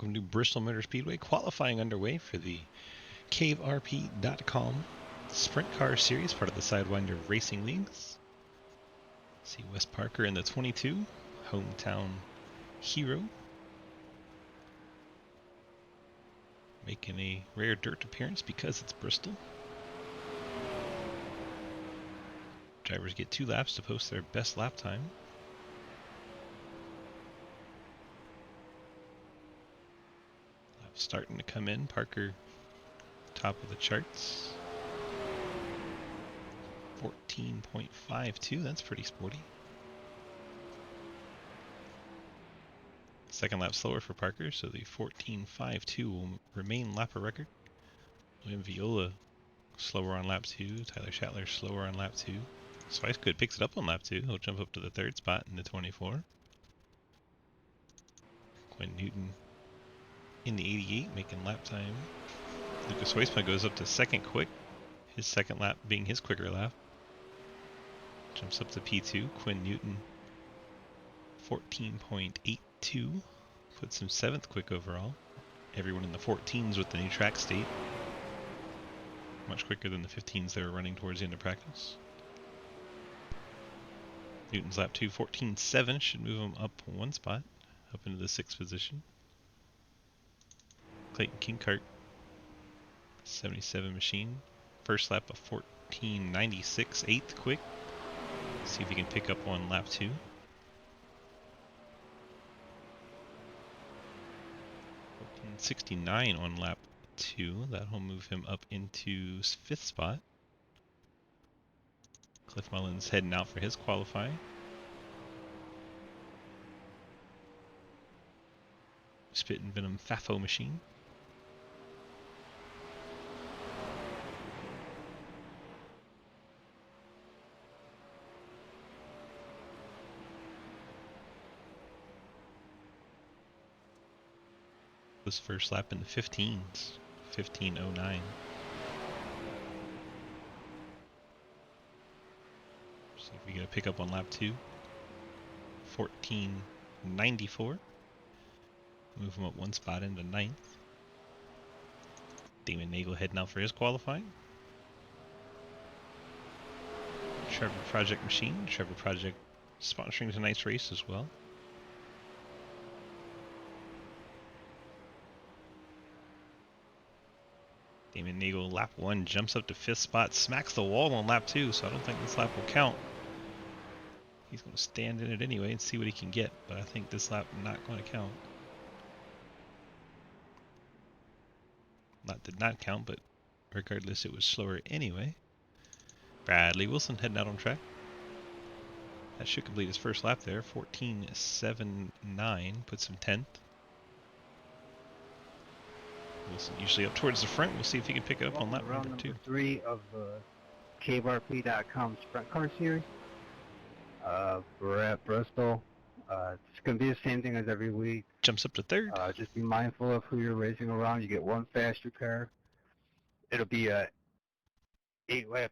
Welcome to Bristol Motor Speedway, qualifying underway for the CaveRP.com Sprint Car Series, part of the Sidewinder Racing Leagues. See Wes Parker in the 22, hometown hero, making a rare dirt appearance because it's Bristol. Drivers get 2 laps to post their best lap time. Laps starting to come in. Parker top of the charts. 14.52, that's pretty sporty. Second lap slower for Parker, so the 14.52 will remain lapper record. William Viola slower on lap 2, Tyler Schattler slower on lap 2. Swicegood picks it up on lap 2, he'll jump up to the 3rd spot in the 24. Quinn Newton in the 88, making lap time. Lucas Weisman goes up to 2nd quick, his 2nd lap being his quicker lap. Jumps up to P2, Quinn Newton 14.82, puts him 7th quick overall. Everyone in the 14s with the new track state. Much quicker than the 15s they were running towards the end of practice. Newton's lap 2, 14.7, should move him up 1 spot, up into the 6th position. Clayton Kinkart, 77 machine. First lap of 14.96, 8th quick. See if he can pick up on lap 2. 14.69 on lap 2. That'll move him up into 5th spot. Cliff Mullins heading out for his qualifying. Spit and Venom Fafo machine. Was first lap in the 15s, 15.09. See if we get a pickup on lap 2. 14.94. Move him up 1 spot into 9th. Damon Nagel heading out for his qualifying. Trevor Project machine. Trevor Project sponsoring tonight's race as well. Damon Nagel, lap 1, jumps up to 5th spot, smacks the wall on lap 2, so I don't think this lap will count. He's going to stand in it anyway and see what he can get, but I think this lap not going to count. Did not count, but regardless, it was slower anyway. Bradley Wilson heading out on track. That should complete his first lap there. 14.79, puts him 10th. Wilson usually up towards the front. We'll see if he can pick it up on lap number 2. Number 3 of the CaveRP.com Sprint Car Series. We're at Bristol. It's going to be the same thing as every week. Jumps up to 3rd. Just be mindful of who you're racing around. You get 1 faster car. It'll be a 8-lap.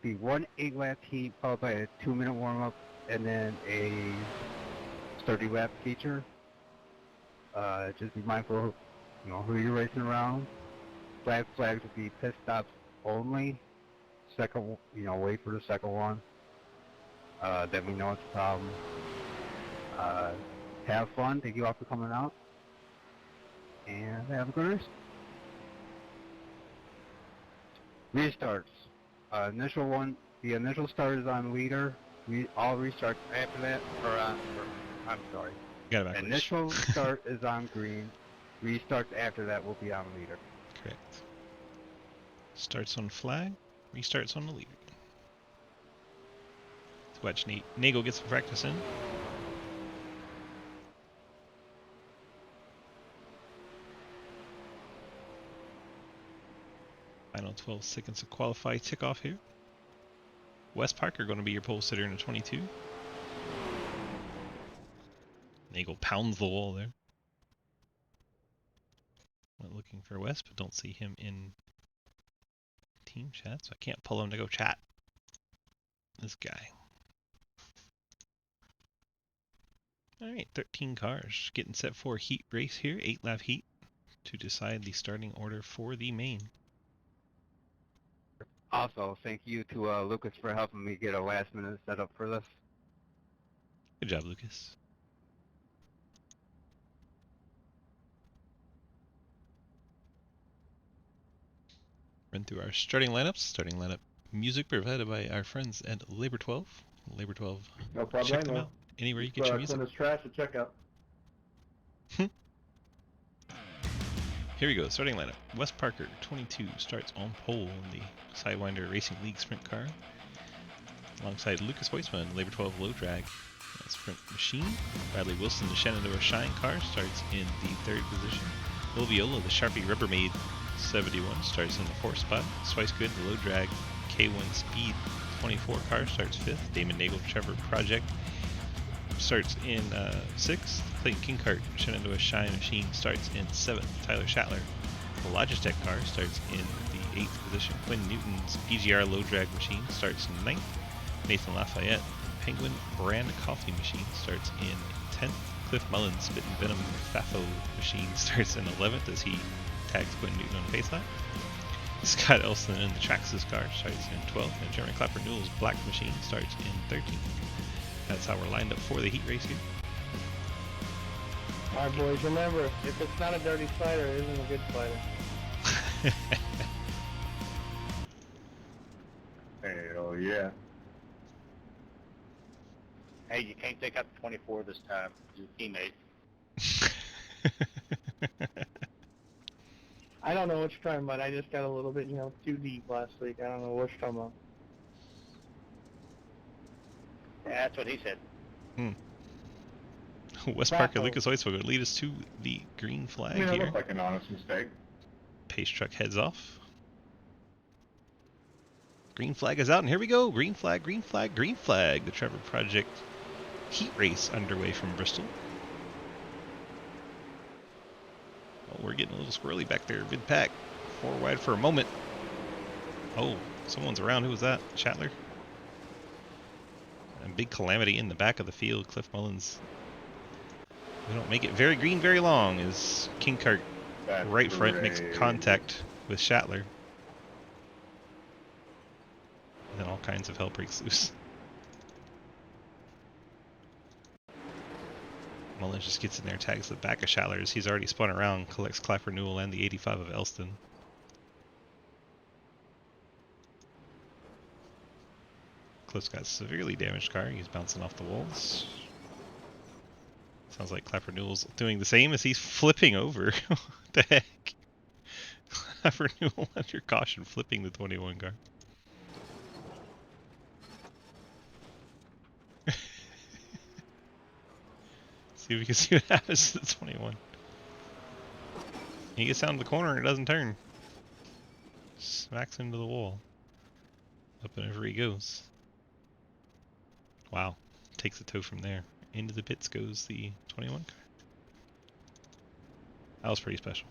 Be 1 8-lap heat followed by a 2-minute warm-up, and then a 30-lap feature. Just be mindful of who you're racing around. Flags will be pit stops only. Second, wait for the second one. Then we know it's a problem. Have fun. Thank you all for coming out. And have a good race. Restarts. Initial one. The initial start is on leader. All restarts after that are on. I'm sorry. Initial start is on green. Restarts after that will be on leader. Correct. Starts on flag, restarts on the leader. Let's watch Nagel get some practice in. Final 12 seconds of qualify tick off here. Wes Parker going to be your pole sitter in a 22. Nagel pounds the wall there. Went looking for Wes, but don't see him in team chat, so I can't pull him to go chat. This guy. Alright, 13 cars. Getting set for a heat race here, 8-lap heat, to decide the starting order for the main. Also, thank you to Lucas for helping me get a last minute setup for this. Good job, Lucas. Run through our starting lineups. Starting lineup music provided by our friends at Labor 12. Labor 12. No Check them problemo. out anywhere you get your music. Clint is trash at checkout. Here we go. Starting lineup. Wes Parker, 22, starts on pole in the Sidewinder Racing League sprint car. Alongside Lucas Hoisman, Labor 12 low drag sprint machine. Bradley Wilson, the Shenandoah Shine car, starts in the 3rd position. Will Viola, the Sharpie Rubbermaid 71, starts in the 4th spot. Swice Good, the low drag K1 Speed 24 car, starts 5th. Damon Nagel, Trevor Project, starts in 6th. Clayton Kinkart, Shenandoah Shine Machine, starts in 7th. Tyler Schattler, the Logitech car, starts in the 8th position. Quinn Newton's PGR low drag machine starts in 9th. Nathan Lafayette, Penguin brand coffee machine, starts in 10th. Cliff Mullins, Spit and Venom Fafo machine, starts in 11th as he tags Quinn Newton on pace lap. Scott Elston in the Traxxas car starts in 12th, and Jeremy Clapper Newell's Black Machine starts in 13th. That's how we're lined up for the heat race here. Alright boys, remember, if it's not a dirty spider, it isn't a good spider. Hell yeah. Hey, you can't take out the 24 this time. Your teammate. I don't know what you're talking about. I just got a little bit, too deep last week. I don't know what you're talking about. Yeah, that's what he said. Wes Parker, Lucas Oitzvogel lead us to the green flag It here. looked like an honest mistake. Pace truck heads off. Green flag is out, and here we go. Green flag, green flag, green flag. The Trevor Project heat race underway from Bristol. Oh, we're getting a little squirrely back there. Mid pack. 4 wide for a moment. Oh, someone's around. Who was that? Schattler? A big calamity in the back of the field. Cliff Mullins. We don't make it very green very long as Kinkart right front makes contact with Schattler. And then all kinds of hell breaks loose. Mullins just gets in there, tags the back of Schattler as he's already spun around, collects Clapper Newell and the 85 of Elston. Cliff's got a severely damaged car. He's bouncing off the walls. Sounds like Clapper Newell's doing the same as he's flipping over. What the heck? Clapper Newell under caution flipping the 21 car. See if we can see what happens to the 21. He gets down to the corner and it doesn't turn. Smacks into the wall. Up and over he goes. Wow. Takes a tow from there. Into the pits goes the 21 car. That was pretty special.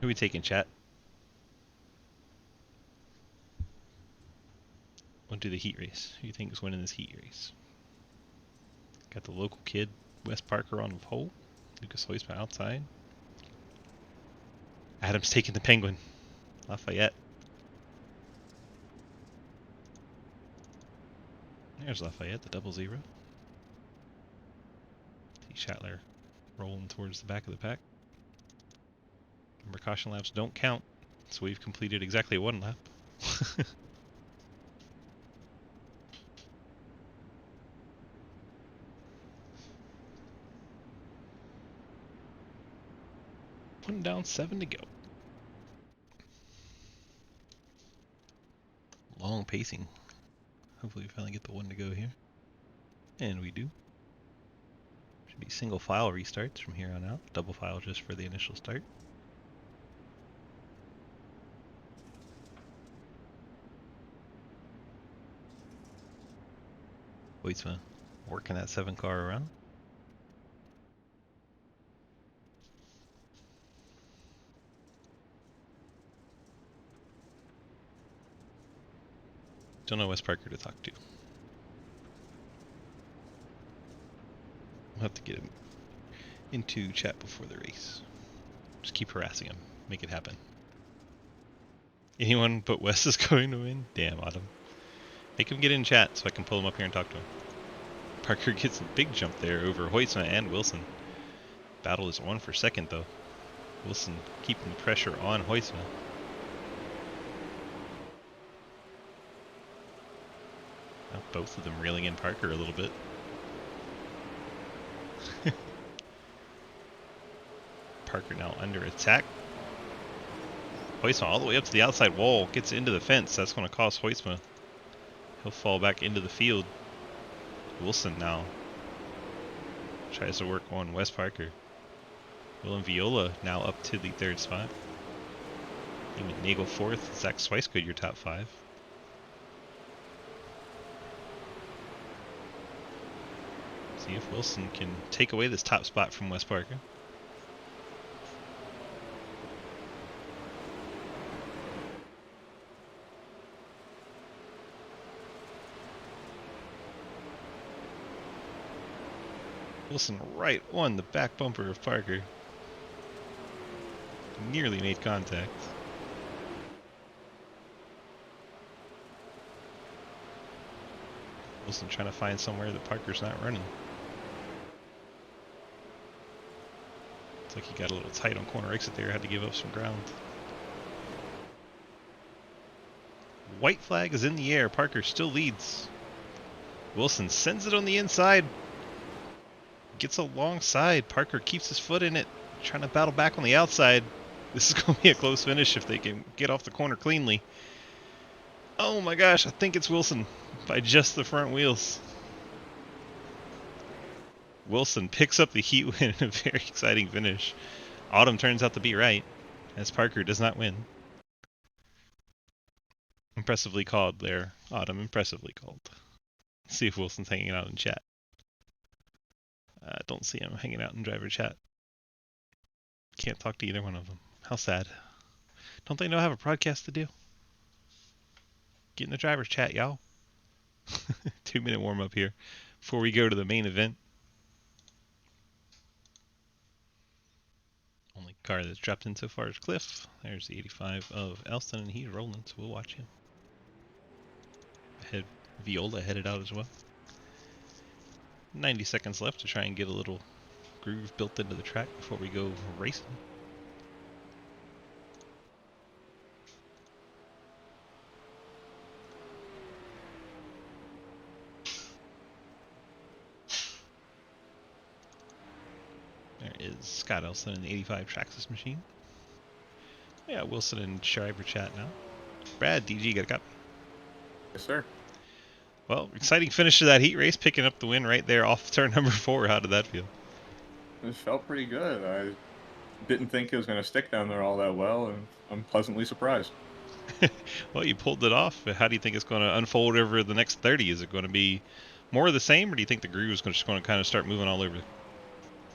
Who are we taking, chat? We'll do the heat race. Who do you think is winning this heat race? Got the local kid, Wes Parker, on the pole. Lucas Hoisman outside. Adam's taking the Penguin. Lafayette. There's Lafayette, the 00. See Schattler rolling towards the back of the pack. Remember, caution laps don't count, so we've completed exactly 1 lap. One down, 7 to go. Long pacing. Hopefully we finally get the 1 to go here. And we do. Should be single file restarts from here on out. Double file just for the initial start. Hoisma working that 7 car around. Don't know Wes Parker to talk to. I'll have to get him into chat before the race. Just keep harassing him. Make it happen. Anyone but Wes is going to win? Damn, Autumn. Make him get in chat so I can pull him up here and talk to him. Parker gets a big jump there over Hoytsma and Wilson. Battle is on for second though. Wilson keeping the pressure on Hoytsma. Now both of them reeling in Parker a little bit. Parker now under attack. Hoytsma all the way up to the outside wall, gets into the fence. That's going to cost Hoytsma. He'll fall back into the field. Wilson now tries to work on Wes Parker. Willem Viola now up to the third spot. Eamon Nagel fourth. Zach Swicegood your top five. See if Wilson can take away this top spot from Wes Parker. Wilson right on the back bumper of Parker. Nearly made contact. Wilson trying to find somewhere that Parker's not running. Looks like he got a little tight on corner exit there, had to give up some ground. White flag is in the air. Parker still leads. Wilson sends it on the inside. Gets alongside. Parker keeps his foot in it, trying to battle back on the outside. This is going to be a close finish if they can get off the corner cleanly. Oh my gosh, I think it's Wilson by just the front wheels. Wilson picks up the heat win in a very exciting finish. Autumn turns out to be right, as Parker does not win. Impressively called there, Autumn. Impressively called. Let's see if Wilson's hanging out in chat. Don't see him hanging out in driver chat. Can't talk to either one of them. How sad. Don't they know I have a broadcast to do? Get in the driver's chat, y'all. 2-minute warm up here before we go to the main event. Only car that's dropped in so far is Cliff. There's the 85 of Elston, and he's rolling, so we'll watch him. Viola headed out as well. 90 seconds left to try and get a little groove built into the track before we go racing. There is Scott Elson in the 85 Traxxas machine. Yeah, Wilson and Schreiber chat now. Brad, DG, got a copy? Yes, sir. Well, exciting finish to that heat race, picking up the win right there off turn number 4. How did that feel? It felt pretty good. I didn't think it was going to stick down there all that well, and I'm pleasantly surprised. Well, you pulled it off. How do you think it's going to unfold over the next 30? Is it going to be more of the same, or do you think the groove is just going to kind of start moving all over?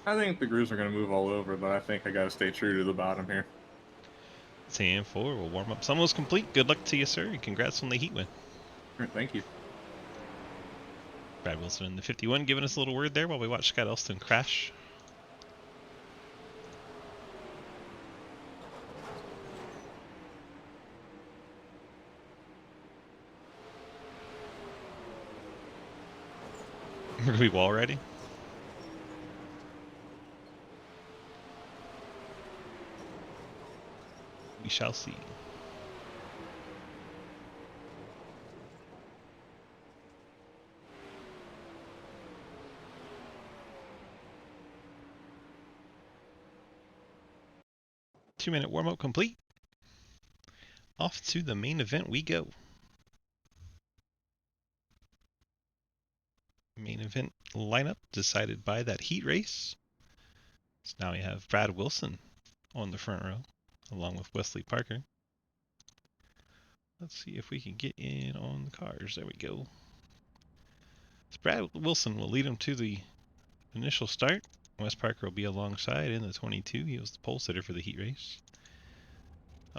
I think the grooves are going to move all over, but I think I got to stay true to the bottom here. 10-4, we'll warm up. It's almost complete. Good luck to you, sir, and congrats on the heat win. All right, thank you. Brad Wilson in the 51 giving us a little word there while we watch Scott Elston crash. We're going to be wall ready. We shall see. Two-minute warm-up complete. Off to the main event we go. Main event lineup decided by that heat race. So now we have Brad Wilson on the front row, along with Wesley Parker. Let's see if we can get in on the cars. There we go. So Brad Wilson will lead him to the initial start. Wes Parker will be alongside in the 22. He was the pole sitter for the heat race.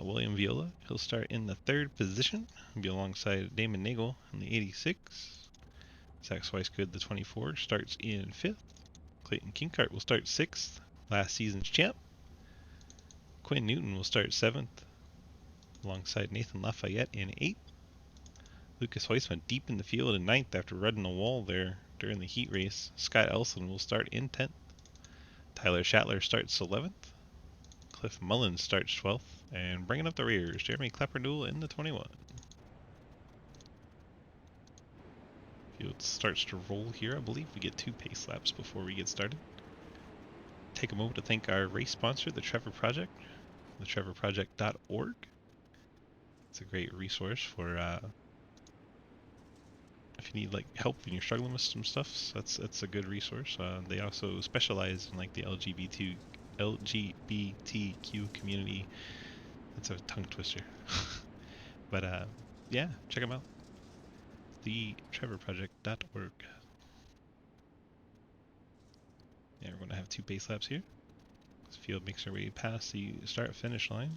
William Viola, he'll start in the 3rd position. He'll be alongside Damon Nagel in the 86. Zach Swicegood, the 24, starts in 5th. Clayton Kinkart will start 6th, last season's champ. Quinn Newton will start 7th, alongside Nathan Lafayette in 8th. Lucas Heusman deep in the field in 9th after running the wall there during the heat race. Scott Elson will start in 10th. Tyler Schattler starts 11th. Cliff Mullins starts 12th. And bringing up the rears, Jeremy Clapperdool in the 21. Field starts to roll here. I believe we get 2 pace laps before we get started. Take a moment to thank our race sponsor, the Trevor Project, thetrevorproject.org. It's a great resource for if you need like help and you're struggling with some stuff. So that's a good resource. They also specialize in like the LGBTQ community. That's a tongue twister. But yeah, check them out. thetrevorproject.org. Yeah, we're going to have 2 pace laps here. This field makes our way past the start-finish line.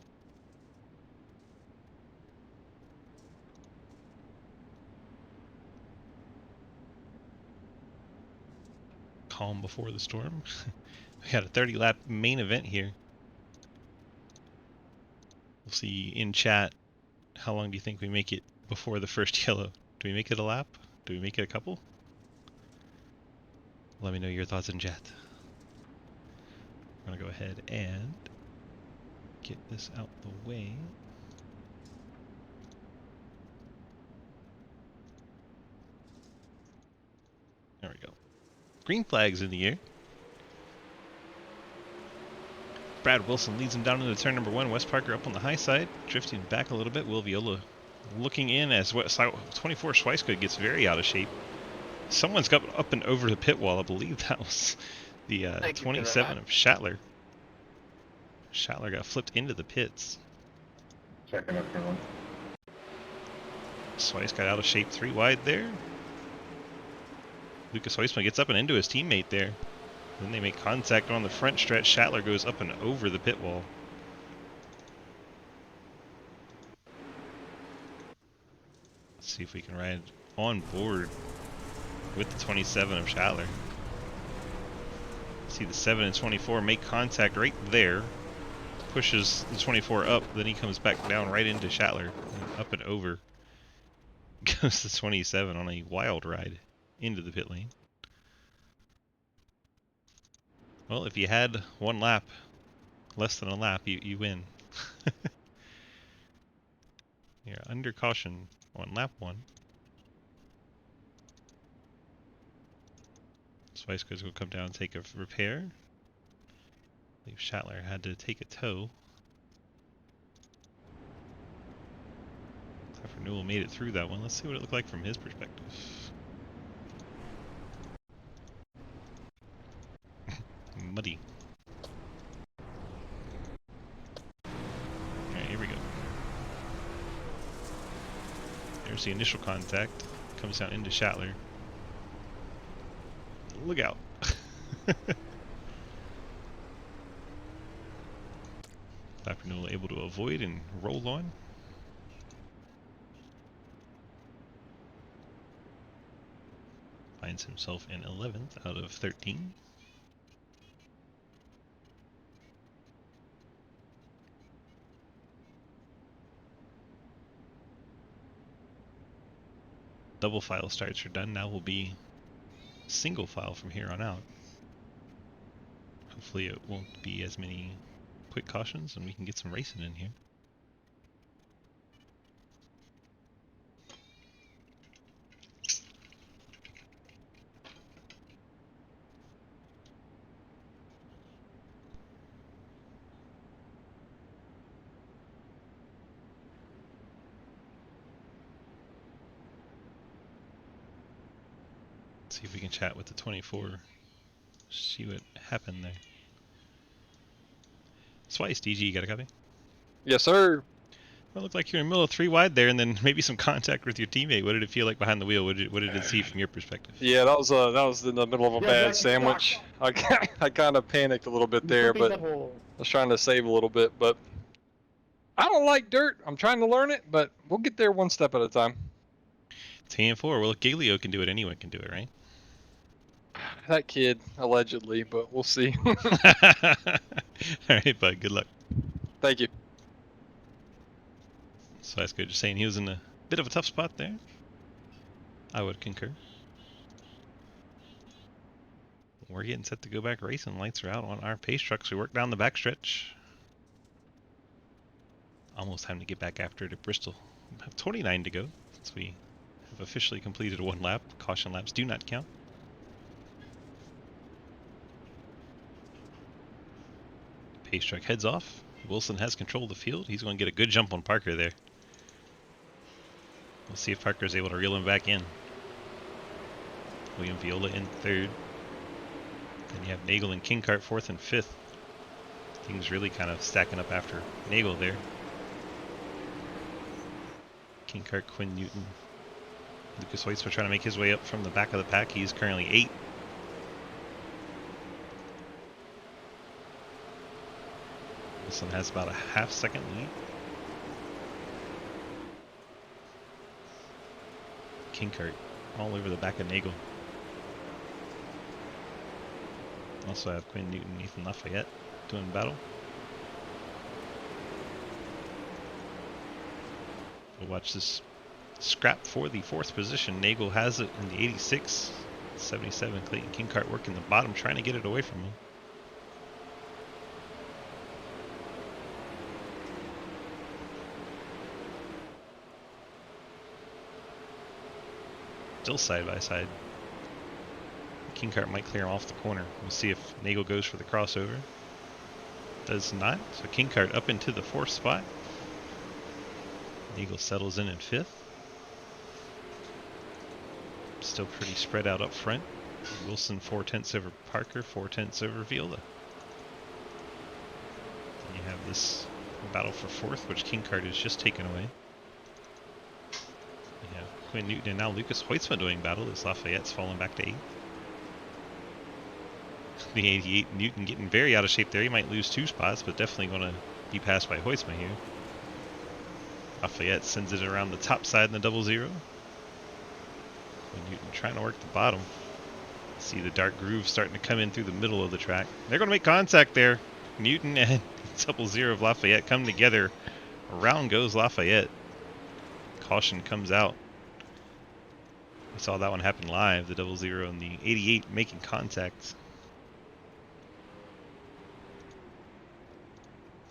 Calm before the storm. We got a 30-lap main event here. We'll see in chat, how long do you think we make it before the first yellow? Do we make it a lap? Do we make it a couple? Let me know your thoughts in chat. I'm going to go ahead and get this out the way. There we go. Green flags in the air. Brad Wilson leads him down into turn number 1. Wes Parker up on the high side, drifting back a little bit. Will Viola looking in as 24 Schweisgood gets very out of shape. Someone's got up and over the pit wall. I believe that was the 27 of Schattler. Schattler got flipped into the pits. Checking up for one. Swice got out of shape 3 wide there. Lucas Heusman gets up and into his teammate there. Then they make contact on the front stretch. Schattler goes up and over the pit wall. Let's see if we can ride on board with the 27 of Schattler. See the 7 and 24 make contact right there. Pushes the 24 up, then he comes back down right into Schattler. Up and over goes the 27 on a wild ride into the pit lane. Well, if you had 1 lap, less than a lap, you win. You're under caution on lap 1. Schweisgood's will come down and take a repair. I believe Schattler had to take a tow. Trevor Newell made it through that one. Let's see what it looked like from his perspective. Muddy. Alright, here we go. There's the initial contact. Comes down into Schattler. Look out. Dr. Newell able to avoid and roll on. Finds himself in 11th out of 13. Double file starts are done. Now will be single file from here on out. Hopefully it won't be as many quick cautions and we can get some racing in here. See if we can chat with the 24. See what happened there. Swice, DG, you got a copy? Yes, sir. Well, it looked like you're in the middle of 3 wide there, and then maybe some contact with your teammate. What did it feel like behind the wheel? What did it see from your perspective? Yeah, that was in the middle of a bad sandwich. I kind of panicked a little bit there, but I was trying to save a little bit. But I don't like dirt. I'm trying to learn it, but we'll get there one step at a time. TN4. Well, if Galeo can do it, anyone can do it, right? That kid, allegedly, but we'll see. All right, bud. Good luck. Thank you. So that's good. Just saying he was in a bit of a tough spot there. I would concur. We're getting set to go back racing. Lights are out on our pace trucks. We work down the backstretch. Almost time to get back after it at Bristol. We have 29 to go since we have officially completed one lap. Caution laps do not count. Pace truck heads off. Wilson has control of the field. He's going to get a good jump on Parker there. We'll see if Parker is able to reel him back in. William Viola in third. Then you have Nagel and Kingcart fourth and fifth. Things really kind of stacking up after Nagel there. Kingcart, Quinn Newton. Lucas Hoytsma trying to make his way up from the back of the pack. He's currently 8th. Wilson has about a half-second lead. Kingcart all over the back of Nagel. Also have Quinn Newton, Ethan Lafayette doing battle. We'll watch this scrap for the 4th position. Nagel has it in the 86. 77. Clayton Kingcart working the bottom, trying to get it away from him. Still side by side. Kingcart might clear him off the corner. We'll see if Nagel goes for the crossover. Does not. So Kingcart up into the 4th spot. Nagel settles in 5th. Still pretty spread out up front. Wilson 4/10 over Parker, 4/10 over Viola. Then you have this battle for 4th, which Kingcart is just taken away. You have Quinn Newton and now Lucas Hoytsma doing battle as Lafayette's falling back to 8th. The 88 Newton getting very out of shape there. He might lose 2 spots, but definitely going to be passed by Hoytsma here. Lafayette sends it around the top side in the 00. Newton trying to work the bottom. See the dark groove starting to come in through the middle of the track. They're going to make contact there. Newton and 00 of Lafayette come together. Around goes Lafayette. Caution comes out. We saw that one happen live. The 00 and the 88 making contact.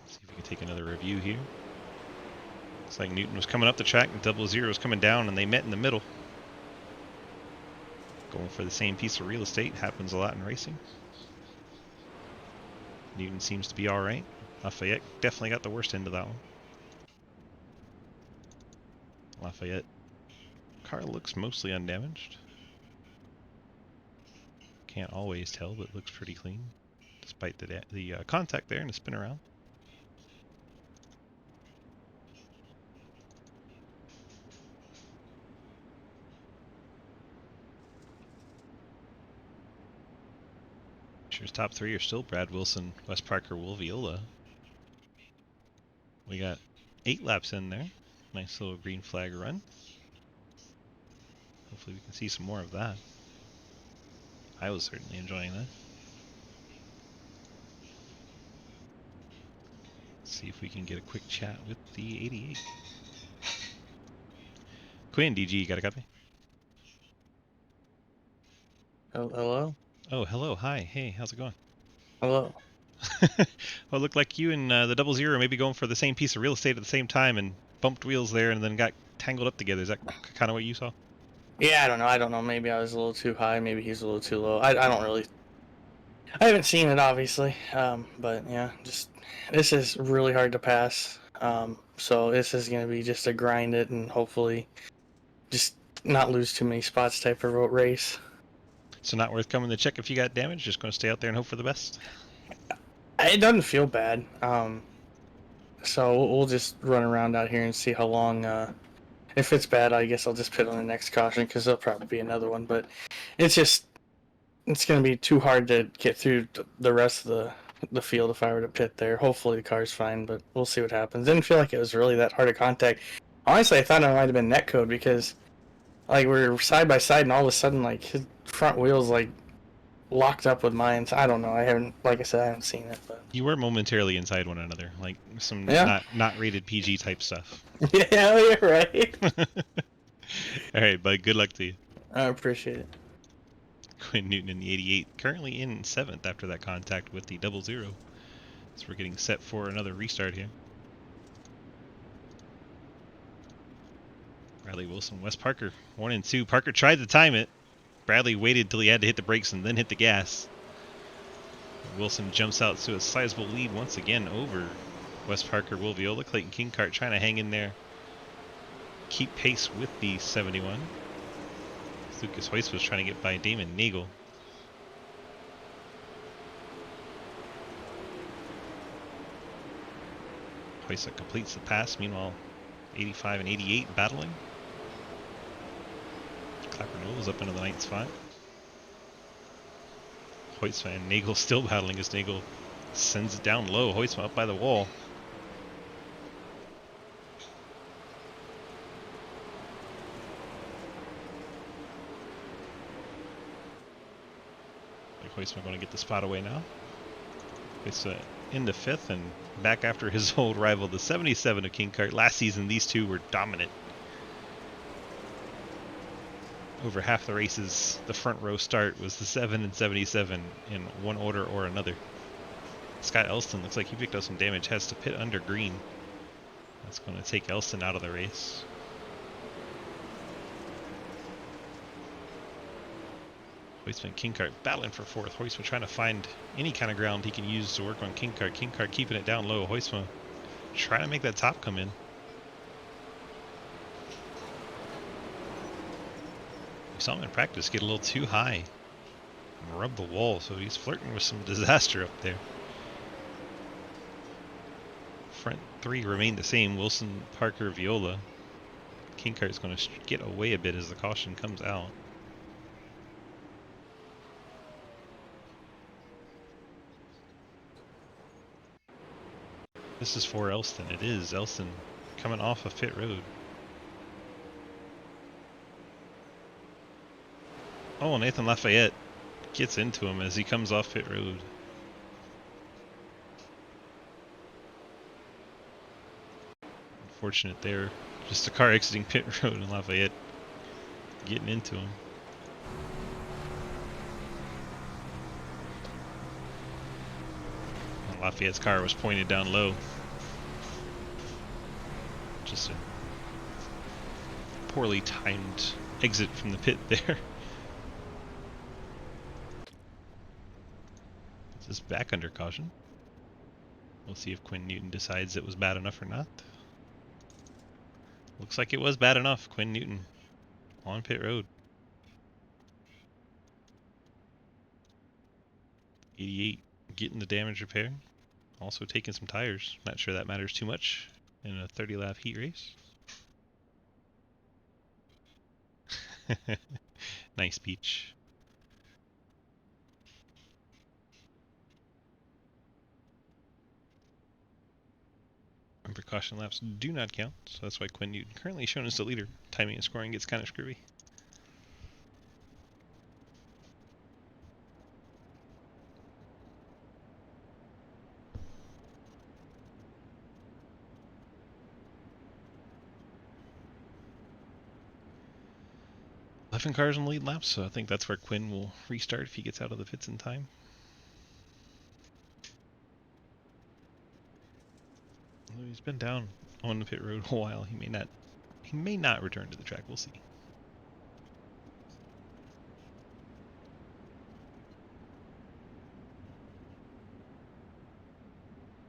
See if we can take another review here. Looks like Newton was coming up the track and 00 was coming down, and they met in the middle. Going for the same piece of real estate happens a lot in racing. Newton seems to be alright. Lafayette definitely got the worst end of that one. Lafayette car looks mostly undamaged. Can't always tell, but looks pretty clean despite the contact there and the spin around. Top 3 are still Brad Wilson, Wes Parker, Will Viola. We got 8 laps in there. Nice little green flag run. Hopefully we can see some more of that. I was certainly enjoying that. Let's see if we can get a quick chat with the 88. Quinn, DG, you got a copy? Hello? Oh, hello. Hi. Hey, how's it going? Hello. Well, it looked like you and the 00 maybe going for the same piece of real estate at the same time and bumped wheels there and then got tangled up together. Is that kind of what you saw? Yeah, I don't know. Maybe I was a little too high. Maybe he's a little too low. I don't really... I haven't seen it, obviously. But, yeah, just... This is really hard to pass. So this is going to be just a grind it and hopefully just not lose too many spots type of race. So not worth coming to check if you got damage? Just going to stay out there and hope for the best? It doesn't feel bad. So we'll just run around out here and see how long... if it's bad, I guess I'll just pit on the next caution because there'll probably be another one. But it's just... It's going to be too hard to get through the rest of the the field if I were to pit there. Hopefully the car's fine, but we'll see what happens. Didn't feel like it was really that hard of contact. Honestly, I thought it might have been netcode because like we're side by side and all of a sudden like his front wheels like locked up with mine. So I don't know. I haven't, like I said, I haven't seen it, but You were momentarily inside one another, like some Yeah. not rated PG type stuff. yeah, you're right. All right, bud. Good luck to you. I appreciate it. Quinn Newton in the 88, currently in 7th after that contact with the 00. So we're getting set for another restart here. Bradley Wilson, Wes Parker, 1 and 2. Parker tried to time it. Bradley waited till he had to hit the brakes and then hit the gas. Wilson jumps out to a sizable lead once again over Wes Parker, Will Viola. Clayton Kinkart trying to hang in there, keep pace with the 71. Lucas Hoyce was trying to get by Damon Nagel. Hoyce completes the pass. Meanwhile, 85 and 88 battling. Clapper Newell's up into the 9th spot. Hoytsma and Nagel still battling as Nagel sends it down low. Hoytsma up by the wall. Hoytsma going to get the spot away now. Hoytsma into 5th and back after his old rival, the 77 of Kinkart. Last season, these two were dominant. Over half the races, the front row start was the 7 and 77 in one order or another. Scott Elston looks like he picked up some damage, has to pit under green. That's going to take Elston out of the race. Hoytsman Kinkart battling for 4th. Hoytsman trying to find any kind of ground he can use to work on Kinkart. Kinkart keeping it down low. Hoytsman trying to make that top come in. We saw him in practice get a little too high and rub the wall, so he's flirting with some disaster up there. Front 3 remain the same. Wilson, Parker, Viola. Kinkart's going to get away a bit as the caution comes out. This is for Elston. It is Elston coming off of pit road. Oh, Nathan Lafayette gets into him as he comes off pit road. Unfortunate there. Just a car exiting pit road and Lafayette getting into him. And Lafayette's car was pointed down low. Just a poorly timed exit from the pit there. This is back under caution. We'll see if Quinn Newton decides it was bad enough or not. Looks like it was bad enough. Quinn Newton on pit road. 88 getting the damage repair. Also taking some tires. Not sure that matters too much in a 30 lap heat race. Nice beach. And precaution laps do not count, so that's why Quinn Newton currently shown as the leader. Timing and scoring gets kind of screwy. Cars in the lead laps, so I think that's where Quinn will restart if he gets out of the pits in time. Although he's been down on the pit road a while, he may not return to the track. We'll see.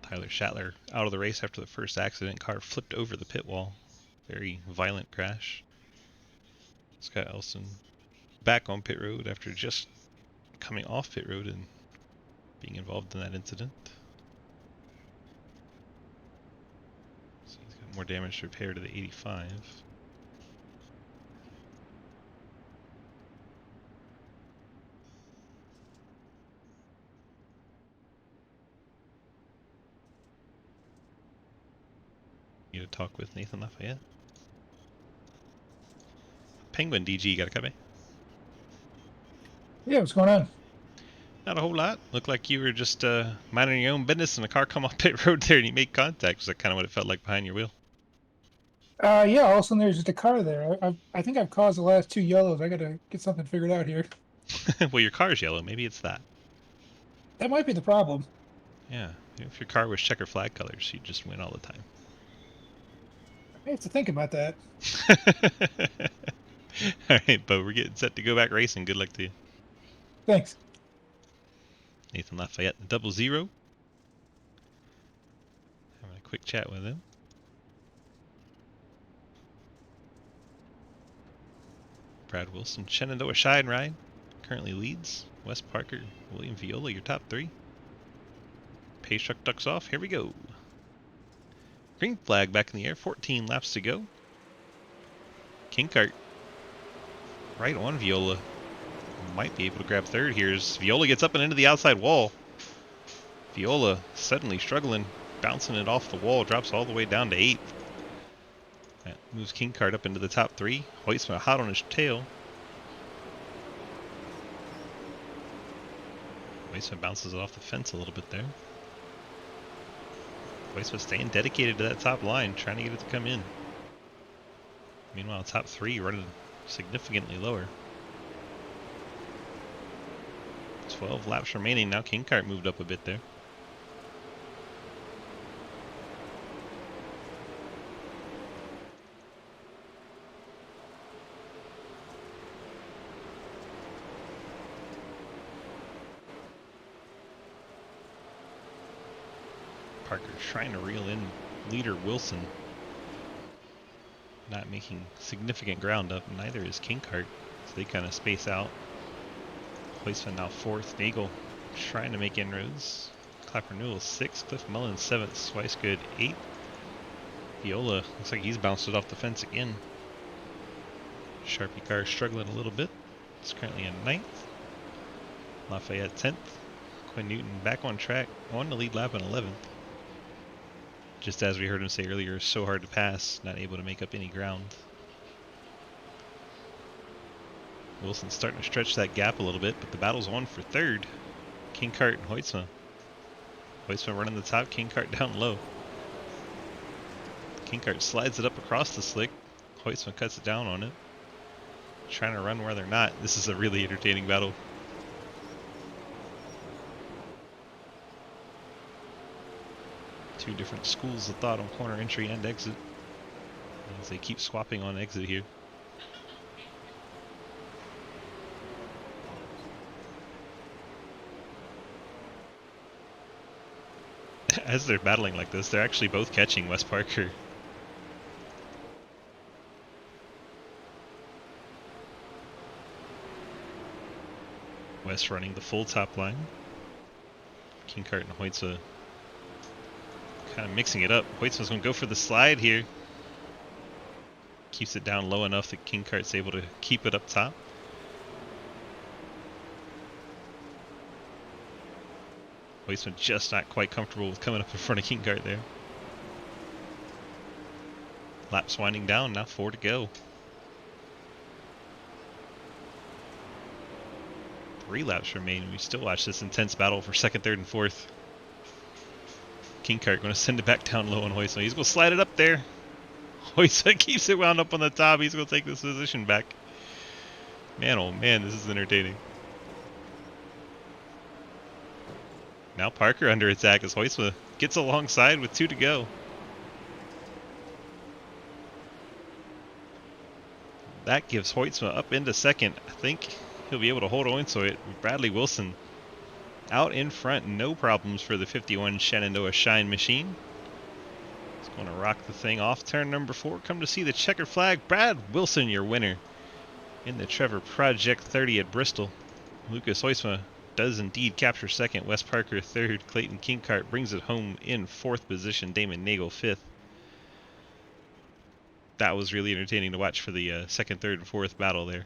Tyler Schattler out of the race after the first accident. Car flipped over the pit wall. Very violent crash. Scott Elston back on pit road after just coming off pit road and being involved in that incident. So he's got more damage to repair to the 85. You to talk with Nathan Lafayette. Penguin DG, got a copy? Yeah, what's going on? Not a whole lot. Looked like you were just minding your own business and a car come off pit road there and you made contact. Was that kind of what it felt like behind your wheel? Yeah, all of a sudden there's just a car there. I think I've caused the last 2 yellows. I gotta get something figured out here. Well, your car's yellow. Maybe it's that. That might be the problem. Yeah. If your car was checker flag colors, you'd just win all the time. I have to think about that. All right, Bo, we're getting set to go back racing. Good luck to you. Thanks. Nathan Lafayette, 00. Having a quick chat with him. Brad Wilson, Shenandoah Shine Ride currently leads. Wes Parker, William Viola, your top 3. Pace truck ducks off. Here we go. Green flag back in the air. 14 laps to go. King Kart right on Viola. Might be able to grab third here as Viola gets up and into the outside wall. Viola suddenly struggling, bouncing it off the wall, drops all the way down to 8th. That moves King Kart up into the top 3. Hoytsma hot on his tail. Hoytsma bounces it off the fence a little bit there. Hoytsma staying dedicated to that top line, trying to get it to come in. Meanwhile, top 3 running significantly lower. 12 laps remaining. Now King Kart moved up a bit there. Parker's trying to reel in leader Wilson. Not making significant ground up. Neither is King Kart. So they kind of space out. Hoytsman now 4th. Nagel trying to make inroads. Clapper Newell 6th. Cliff Mullen 7th. Swicegood 8th. Viola looks like he's bounced it off the fence again. Sharpie car struggling a little bit. It's currently in 9th. Lafayette 10th. Quinn Newton back on track on the lead lap in 11th. Just as we heard him say earlier, so hard to pass, not able to make up any ground. Wilson's starting to stretch that gap a little bit, but the battle's on for 3rd. King Kart and Hoytsma. Hoytsma running the top, King Kart down low. King Kart slides it up across the slick. Hoytsma cuts it down on it. Trying to run where they're not. This is a really entertaining battle. Two different schools of thought on corner entry and exit. As they keep swapping on exit here. As they're battling like this, they're actually both catching Wes Parker. Wes running the full top line. King Kart and Hoytsa kind of mixing it up. Hoytsma's going to go for the slide here. Keeps it down low enough that King Kart's able to keep it up top. Hoytsma just not quite comfortable with coming up in front of King Kart there. Laps winding down, now 4 to go. 3 laps remain. We still watch this intense battle for 2nd, 3rd, and 4th. King Kart going to send it back down low on Hoytsma. He's going to slide it up there. Hoytsma keeps it wound up on the top. He's going to take this position back. Man, oh man, this is entertaining. Now Parker under attack as Hoytsma gets alongside with 2 to go. That gives Hoytsma up into 2nd. I think he'll be able to hold on to it. Bradley Wilson out in front, no problems for the 51 Shenandoah Shine machine. It's going to rock the thing off turn number 4. Come to see the checker flag. Brad Wilson, your winner in the Trevor Project 30 at Bristol. Lucas Hoytsma does indeed capture 2nd. Wes Parker 3rd. Clayton King Kart brings it home in 4th position. Damon Nagel 5th. That was really entertaining to watch for the 2nd, 3rd, and 4th battle there.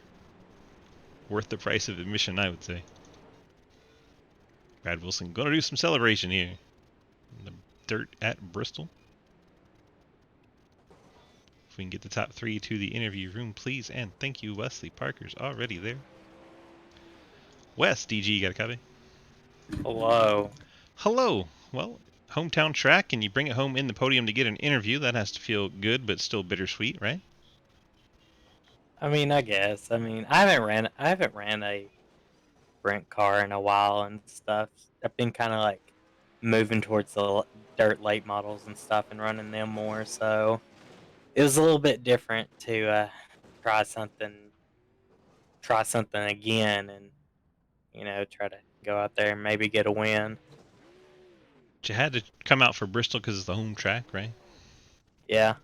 Worth the price of admission, I would say. Brad Wilson going to do some celebration here in the dirt at Bristol. If we can get the top 3 to the interview room, please. And thank you, Wesley Parker's already there. Wes, DG, you got a copy? Hello. Hello. Well, hometown track, and you bring it home in the podium to get an interview. That has to feel good, but still bittersweet, right? I mean, I guess. I mean, I haven't ran a sprint car in a while and stuff. I've been kind of like moving towards the dirt late models and stuff and running them more. So it was a little bit different to try something again, and try to go out there and maybe get a win. But you had to come out for Bristol because it's the home track, right? Yeah,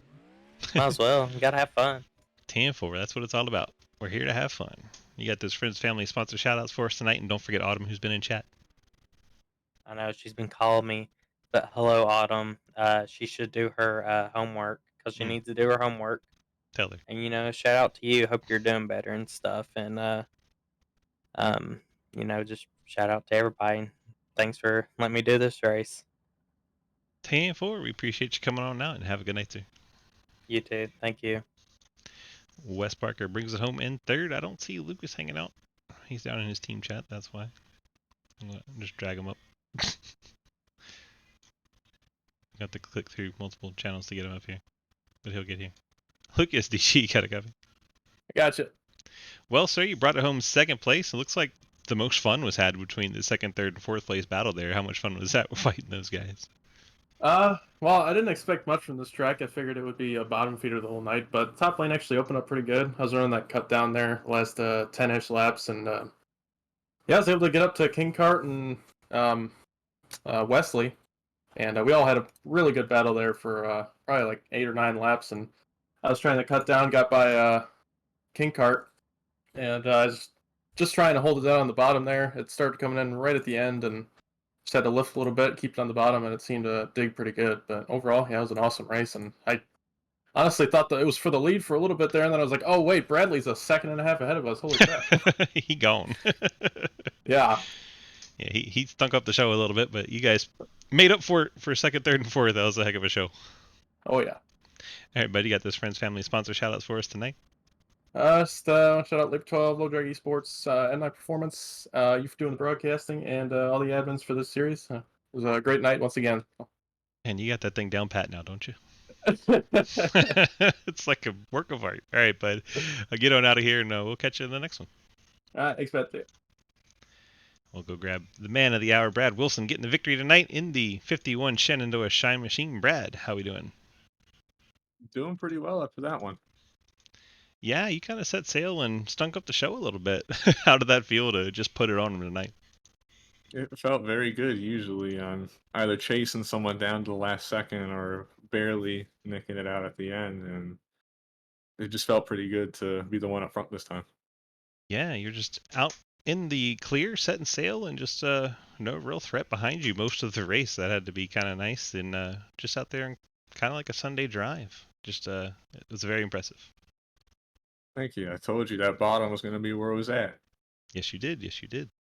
might as well. You gotta have fun. 10-4, that's what it's all about. We're here to have fun. You got those friends, family, sponsor shout-outs for us tonight, and don't forget Autumn, who's been in chat. I know she's been calling me, but hello, Autumn. She should do her homework because she needs to do her homework. Tell her. And shout out to you. Hope you're doing better and stuff. And just shout out to everybody. Thanks for letting me do this race. 10-4, we appreciate you coming on out, and have a good night, sir. You too. Thank you. Wes Parker brings it home in third. I don't see Lucas hanging out. He's down in his team chat, that's why. I'm gonna just drag him up. Got to click through multiple channels to get him up here, but he'll get here. Lucas, DG, got a copy. I gotcha. Well, sir, you brought it home second place. It looks like the most fun was had between the second, third, and fourth place battle there. How much fun was that fighting those guys? Well, I didn't expect much from this track. I figured it would be a bottom feeder the whole night, but top lane actually opened up pretty good. I was running that cut down there last 10-ish laps, and yeah, I was able to get up to King Cart and Wesley, and we all had a really good battle there for probably like 8 or 9 laps, and I was trying to cut down, got by King Cart, and I was just trying to hold it down on the bottom there. It started coming in right at the end, and just had to lift a little bit, keep it on the bottom, and it seemed to dig pretty good. But overall, yeah, it was an awesome race, and I honestly thought that it was for the lead for a little bit there, and then I was like, oh wait, Bradley's a second and a half ahead of us. Holy crap! He gone. Yeah. Yeah, he stunk up the show a little bit, but you guys made up for it for second, third, and fourth. That was a heck of a show. Oh yeah. All right, buddy, you got those friends, family, sponsor shout-outs for us tonight? Shout out Lip 12, Low Drag Esports, and my performance. You for doing the broadcasting and all the admins for this series. It was a great night once again. And you got that thing down pat now, don't you? It's like a work of art. All right, bud. I'll get on out of here, and we'll catch you in the next one. Expect it. We'll go grab the man of the hour, Brad Wilson, getting the victory tonight in the 51 Shenandoah Shine Machine. Brad, how we doing? Doing pretty well after that one. Yeah, you kind of set sail and stunk up the show a little bit. How did that feel to just put it on tonight? It felt very good. Usually, I'm either chasing someone down to the last second or barely nicking it out at the end, and it just felt pretty good to be the one up front this time. Yeah, you're just out in the clear, setting sail, and just no real threat behind you most of the race. That had to be kind of nice, and just out there and kind of like a Sunday drive. Just it was very impressive. Thank you. I told you that bottom was going to be where it was at. Yes, you did. Yes, you did.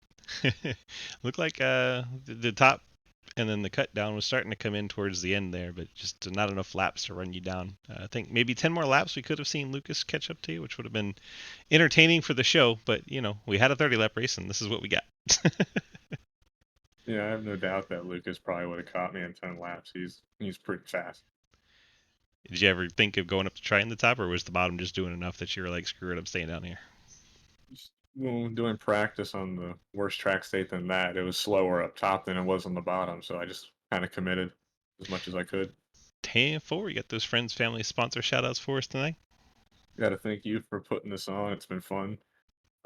Looked like the top and then the cut down was starting to come in towards the end there, but just not enough laps to run you down. I think maybe 10 more laps we could have seen Lucas catch up to you, which would have been entertaining for the show, but, we had a 30-lap race, and this is what we got. Yeah, I have no doubt that Lucas probably would have caught me in 10 laps. He's pretty fast. Did you ever think of going up to trying the top, or was the bottom just doing enough that you were like, screw it, I'm staying down here? Doing practice on the worst track state than that, it was slower up top than it was on the bottom, so I just kind of committed as much as I could. 10-4, you got those friends, family, sponsor shout-outs for us tonight? Got to thank you for putting this on. It's been fun.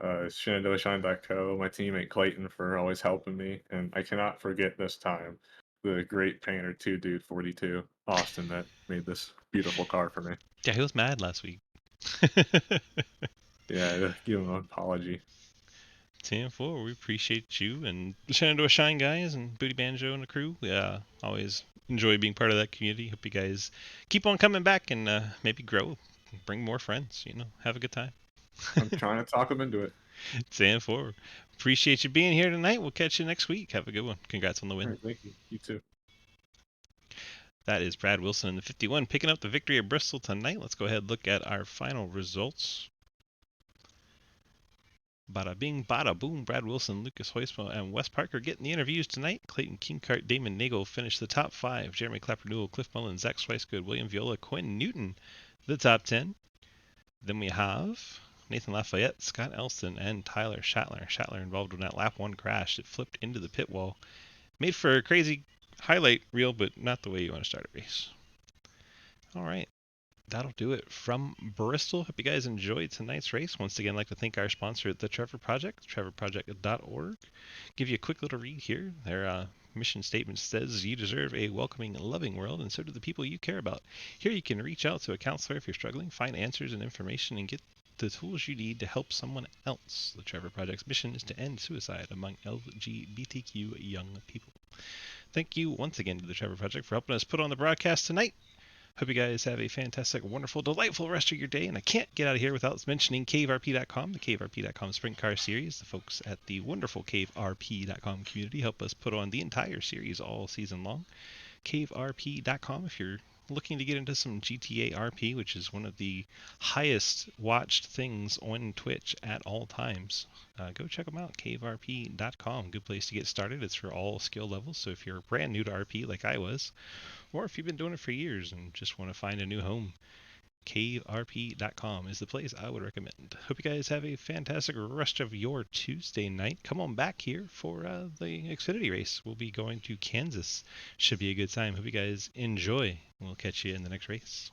ShenandoahShine.co, my teammate Clayton for always helping me, and I cannot forget this time the great painter 2 Dude 42 Austin that made this beautiful car for me. Yeah, he was mad last week. Yeah, give him an apology. 10-4, we appreciate you and the Shenandoah Shine guys and Booty Banjo and the crew. Yeah, always enjoy being part of that community. Hope you guys keep on coming back and maybe grow, bring more friends, have a good time. I'm trying to talk them into it. 10-4. Appreciate you being here tonight. We'll catch you next week. Have a good one. Congrats on the win. All right, thank you. You too. That is Brad Wilson in the 51 picking up the victory at Bristol tonight. Let's go ahead and look at our final results. Bada bing, bada boom. Brad Wilson, Lucas Hoismo, and Wes Parker getting the interviews tonight. Clayton Kinkart, Damon Nagel finished the top 5. Jeremy Clapper Newell, Cliff Mullen, Zach Swicegood, William Viola, Quinn Newton, the top 10. Then we have Nathan Lafayette, Scott Elston, and Tyler Schattler. Schattler involved in that lap 1 crash that flipped into the pit wall. Made for a crazy highlight reel, but not the way you want to start a race. All right. That'll do it from Bristol. Hope you guys enjoyed tonight's race. Once again, I'd like to thank our sponsor, the Trevor Project, trevorproject.org. Give you a quick little read here. Their mission statement says, you deserve a welcoming, loving world, and so do the people you care about. Here you can reach out to a counselor if you're struggling, find answers and information, and get the tools you need to help someone else. The Trevor Project's mission is to end suicide among LGBTQ young people. Thank you once again to the Trevor Project for helping us put on the broadcast tonight. Hope you guys have a fantastic, wonderful, delightful rest of your day. And I can't get out of here without mentioning CaveRP.com, the CaveRP.com Sprint Car Series. The folks at the wonderful CaveRP.com community help us put on the entire series all season long. CaveRP.com if you're looking to get into some GTA RP, which is one of the highest watched things on Twitch at all times. Go check them out, CaveRP.com. Good place to get started. It's for all skill levels. So if you're brand new to RP like I was, or if you've been doing it for years and just want to find a new home, caverp.com is the place I would recommend. Hope you guys have a fantastic rest of your Tuesday night. Come on back here for the Xfinity race. We'll be going to Kansas. Should be a good time. Hope you guys enjoy. We'll catch you in the next race.